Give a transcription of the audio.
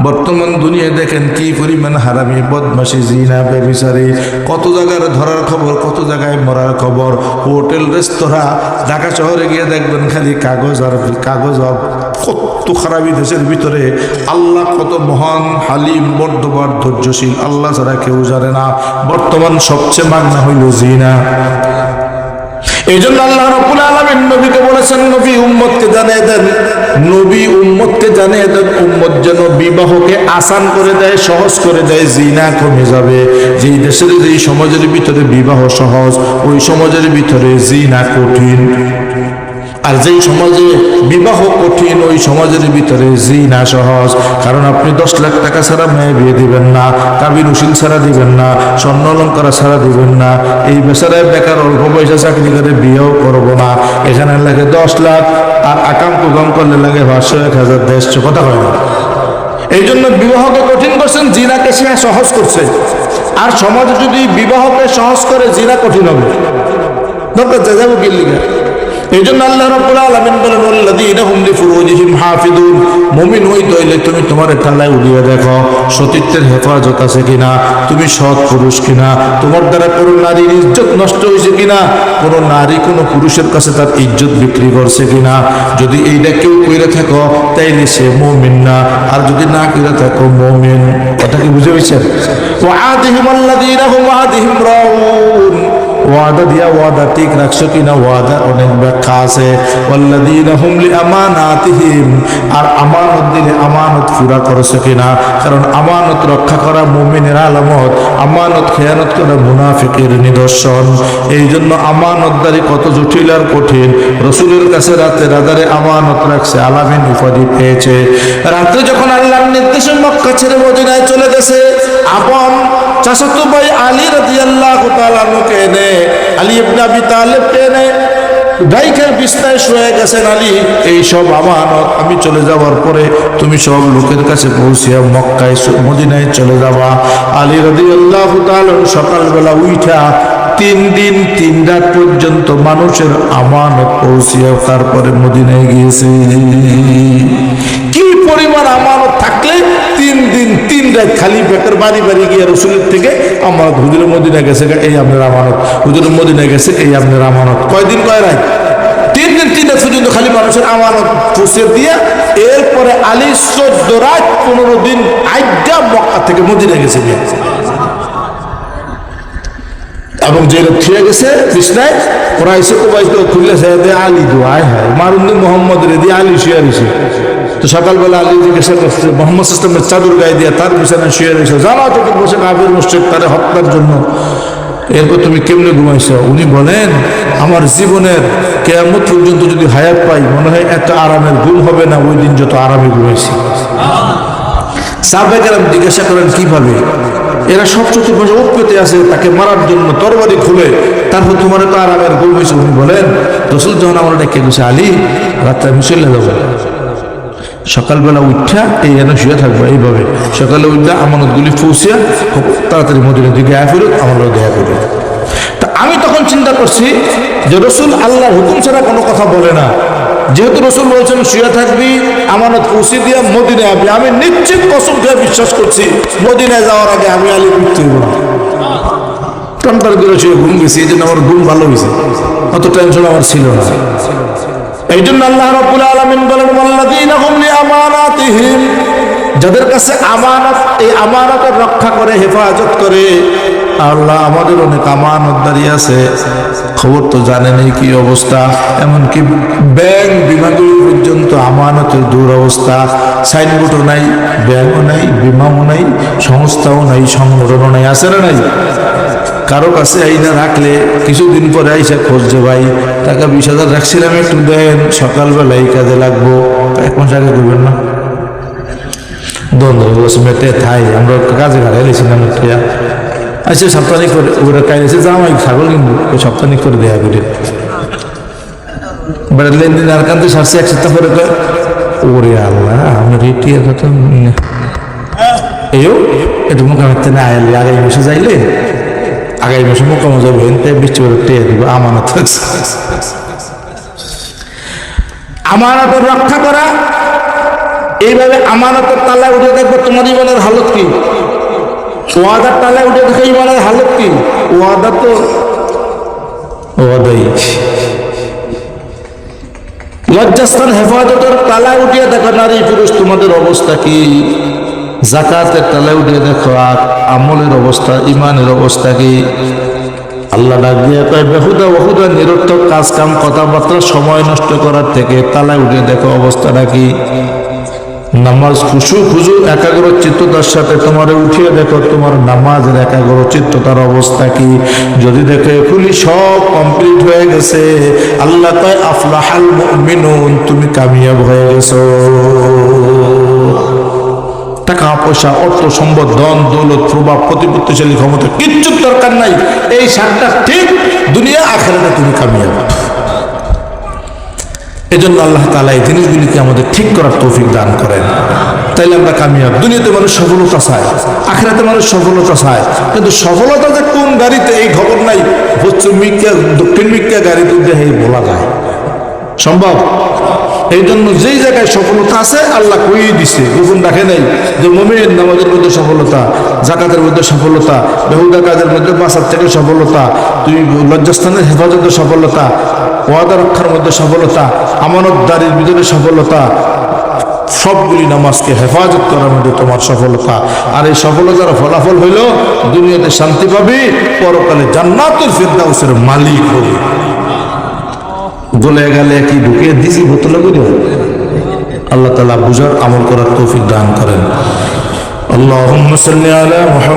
বর্তমান দুনিয়া দেখেন কি পরিমাণ হারামি, বদমাশি, জিনা, ব্যভিচারী, কত জায়গায় ধরার খবর, কত জায়গায় মরার খবর। হোটেল, রেস্তোরাঁ, ঢাকা শহরে গিয়ে দেখবেন খালি কাগজ আর কাগজ। কত খারাপি দেশের ভিতরে। আল্লাহ কত মহান, হালিম, বর্ধমান, ধৈর্যশীল, আল্লাহ ছাড়া কেউ জানে না। বর্তমান সবচেয়ে মাগনা হইল জিনা। এই জন্য আল্লাহ রাব্বুল আলামিন নবীকে বলেছেন, নবী উম্মতকে জানিয়ে দেন, নবী উম্মতকে জানিয়ে দেন, উম্মত যেন বিবাহকে আসান করে দেয়, সহজ করে দেয়, জিনা কমে যাবে। যেই দেশের, যেই সমাজের ভিতরে বিবাহ সহজ, ওই সমাজের ভিতরে জিনা কঠিন। আর যেই সমাজে বিবাহ কঠিন, ওই সমাজের ভিতরে জিনা সহজ। কারণ আপনি 10 লাখ টাকা ছাড়া মেয়ে বিয়ে দিবেন না, কাবিন উসিল ছাড়া দিবেন না, স্বর্ণ অলঙ্কার ছাড়া দিবেন না। এই বেচারায় বেকার অল্প পয়সা চাকরি করে বিয়েও করবো না। এখানে লাগে 10 লাখ, আর আকাম কুকাম করলে লাগে 500, 1000, 150। কথা হয় না। এই জন্য বিবাহকে কঠিন করছেন, জিনাকে সে সহজ করছে। আর সমাজ যদি বিবাহকে সহজ করে, জিনা কঠিন হবে। দরকার যাবো কি লিগা। এই জন্য আল্লাহ রাব্বুল আলামিন বলেন, ওয়াল্লাযীনা হুম লিফুরুজিহিম হাফিযুন। মুমিন হইতে হইলে তুমি তোমার ঠান্ডায় উড়িয়ে দেখো, সতীত্বের হেফাজত আছে কিনা, তুমি সৎ পুরুষ কিনা, তোমার দ্বারা কোনো নারীর ইজ্জত নষ্ট হয়েছে কিনা, কোনো নারী কোনো পুরুষের কাছে তার ইজ্জত বিক্রি করছে কিনা। যদি এইটা কেউ কইরা থাকো, তাইলে সে মুমিন না। আর যদি না কইরা থাকো, মুমিন। কথা কি বুঝে পেয়েছেন? ওয়াআদিহিম আল্লাযীনা হুম ওয়াআদিহিম রাউন। ওয়াদা দিয়া ওয়াদা ঠিক রাখছো কিনা, ওয়াদা অনেক ব্যাখ্যা আছে। ওয়াল্লাযীনা হুম লিআমানাতিহিম। আর আমানত দিলে আমানত পুরা করছো কিনা। কারণ আমানত রক্ষা করা মুমিনের আলামত, আমানত খেয়ানত করা মুনাফিকের নিদর্শন। এই জন্য আমানতদারি কত জটিল আর কঠিন। রাসূলের কাছে রাতে রাজারে আমানত রাখছে, আলামিন উপাধি পেয়েছে। রাতে যখন আল্লাহর নির্দেশে মক্কা ছেড়ে মদিনায় চলে গেছে, আপন চাচাতো ভাই আলী রাদিয়াল্লাহু তাআলা কে এনে, আলী ইবনে আবি তালেবকে এনে ডাইকের বিছনায় শুয়ে গেছেন। আলী, এই সব আমানত আমি চলে যাওয়ার পরে তুমি সব লোকের কাছে পৌঁছিয়া মক্কায় মদিনায় চলে যাবা। আলী রাদিয়াল্লাহু তাআলা সকালবেলা উঠা 3 দিন 3 রাত পর্যন্ত মানুষের আমানত পৌঁছিয়া তারপরে মদিনায় গিয়েছে। কি পরিমাণ আমানত থাকলে 3 দিন 3 রাত খালি বেকার বাড়ি বাড়ি গিয়ে রসুলের থেকে আমানত, হুজুরের মদিনা গেছে এই আপনার আমানত, হুজুরের মদিনা গেছে এই আপনার আমানত। কয়দিন কয় রাত? 3 দিন 3 রাত পর্যন্ত খালি মানুষের আমানত পৌঁছে দিয়া, এরপরে আলী 14 রাত 15 দিন আইডা মক্কা থেকে মদিনা গেছে। এবং যে লোক থিয়ে গেছে বিছনায়, ওরা এসে কোবাইতে খুললে আলী দোয়ায় হয় মারুন মোহাম্মদ রেদি আলী শুয়ে রয়েছে। তো সকালবেলা আলী জিজ্ঞাসা করছে, মোহাম্মদ ইসলামের চাদর গায়ে দিয়ে তার বিছানায় শুয়ে রয়েছে, জানা তো বসে কাফের মুশরিক তারে হত্যার জন্য। এরপর তুমি কেমনে ঘুমাইছো? উনি বলেন, আমার জীবনের কিয়ামত পর্যন্ত যদি হায়াত পাই, মনে হয় এত আরামের ঘুম হবে না ওই দিন যত আরামে ঘুমাইছি। সাহাবায়ে কেরাম জিজ্ঞাসা করেন কিভাবে? এরা সব চতুর্পাশে ওত পেতে আছে তাকে মারার জন্য, তরবারি খুলে, তারপর তোমার তো আরামের ঘুম হয়েছে। উনি বলেন, রাসূল যখন আমার ডেকে গেছে, আলী রাত্রে আমি চলে যাবো, সকালবেলা উঠা এই যেন শুয়ে থাকবো এইভাবে। সকালে উঠা আমানতগুলি পৌঁছিয়া খুব তাড়াতাড়ি মদিনার দিকে আয়া ফেরত আমার দেয়া করবে। তা আমি তখন চিন্তা করছি যে রাসূল আল্লাহর হুকুম ছাড়া কোনো কথা বলে না। যেহেতু রাসূল বলছেন শুয়ে থাকবি, আমানত পৌঁছে দিয়া মদিনায় আসবি, আমি নিশ্চিত কসম খেয়ে বিশ্বাস করছি মদিনায় যাওয়ার আগে আমি আলী মৃত্যু হইব না। টনটার করে শুয়ে ঘুম গেছি, এই জন্য আমার ঘুম ভালো হয়েছে, অত টেনশন আমার ছিল না। এই জন্য আল্লাহ রাব্বুল আলামিন বলেন, ওয়াল্লাযীনা হুম লিআমানাতিহিম। যাদের কাছে আমানত, এই আমানতের রক্ষা করে, হেফাজত করে। আল্লাহ আমাদের অনেক আমানতদারি আছে, খবর তো জানেনই কি অবস্থা। এমনকি ব্যাংক বিমাগুলি পর্যন্ত আমানতের দুরবস্থা। সাইনবোর্ডও নাই, ব্যাংকও নাই, বিমাও নাই, সংস্থাও নাই, সংগঠনও নাই, আছে না নাই? কারো কাছে আইনা রাখলে কিছুদিন পরে আইসা খোঁজছে, ভাই টাকা 20,000 রাখছিলাম একটু দেন, সকালবেলা এই কাজে লাগবো। 1 মাস আগে করবেন না, দ্বন্দ্ব মেটে থাই আমরা কাজে ঘাড়ে এলেছিলাম। আচ্ছা সপ্তাহিক করে ওরা কাইছে জামাই ছাগল কিনবো, সপ্তাহিক করে দেয়া করে বেড়া লেনদেন আর কান্তে সারছে 1 সপ্তাহ পরে। ওরে আল্লাহ, আমি রেটি কথা এও একটু মোকামতে না আইলে আগামী মাসে যাইলে, আগামী মাসে মোকামো যাবো, বৃষ্টি করে টেয়ে দিব। আমানত, আমানতের রক্ষা করা, এইভাবে আমানতের তালায় উঠে দেখবে তোমার ইমানের হালত কি, ওয়াদার তালায় উঠে দেখো ইমানের হালত কি। ওয়াদা তো ওয়াদাই। লজ্জাস্থান হেফাজতের তালায় উঠিয়ে দেখো নারী পুরুষ তোমাদের অবস্থা কি। যাকাতের তালায় উঠিয়ে দেখো আর আমলের অবস্থা, ইমানের অবস্থা কি। আল্লাহ ডাক দিয়ে কয় বেহুদা ওহুদা নিরর্থক কাজ কাম কথাবার্তা সময় নষ্ট করার থেকে তালায় উঠে দেখো অবস্থাটা কি। নামাজ খুশু একাগ্র চিত্ততার সাথে তোমার উঠিয়ে দেখো তোমার নামাজের একাগ্র চিত্ততার অবস্থা কি। যদি দেখো এখনই সব কমপ্লিট হয়ে গেছে, আল্লাহ কয় আফলাহাল মুমিনুন, তুমি কামিয়াব হয়ে গেছো। টাকা পয়সা অর্থ সম্পদ ধন দৌলত প্রভাব প্রতিপত্তিশালী ক্ষমতা কিচ্ছু দরকার নাই, এই সাতটা ঠিক দুনিয়া আখিরাতে তুমি কামিয়াব। এজন্য আল্লাহ তাআলা এই জিনিসগুলিকে আমাদের ঠিক করার তৌফিক দান করেন, তাইলে আমরা কামিয়াব। দুনিয়াতে মানুষ সফলতা চায়, আখিরাতে মানুষ সফলতা চায়, কিন্তু সফলতা যে কোন গাড়িতে এই খবর নাই। পশ্চিম মিক্কা দক্ষিণ মিক্কা গাড়িতে উঠে বলা যায় সম্ভব? এই জন্য যেই জায়গায় সফলতা আছে আল্লাহ কইয়ে দিছে, গোপন রাখে নাই। যে মুমিন নামাজের মধ্যে সফলতা, যাকাতের মধ্যে সফলতা, বেহুদা কাজের মধ্যে বাঁচার থেকে সফলতা, তুই লজ্জাস্থানের হেফাজতে সফলতা, ওয়াদা রক্ষার মধ্যে সফলতা, আমানতদারির ভিতরে সফলতা, সবগুলি নামাজকে হেফাজত করার মধ্যে তোমার সফলতা। আর এই সফলতার ফলাফল হইল দুনিয়াতে শান্তি পাবি, পরকালে জান্নাতুল ফিরদাউসের মালিক হবি। বলে গেলে কি ঢুকিয়ে দিছি বোতলে করে। আল্লাহ তাআলা বুঝার আমল করার তৌফিক দান করেন। আল্লাহুম্মা সাল্লি আলা মুহাম্মাদ।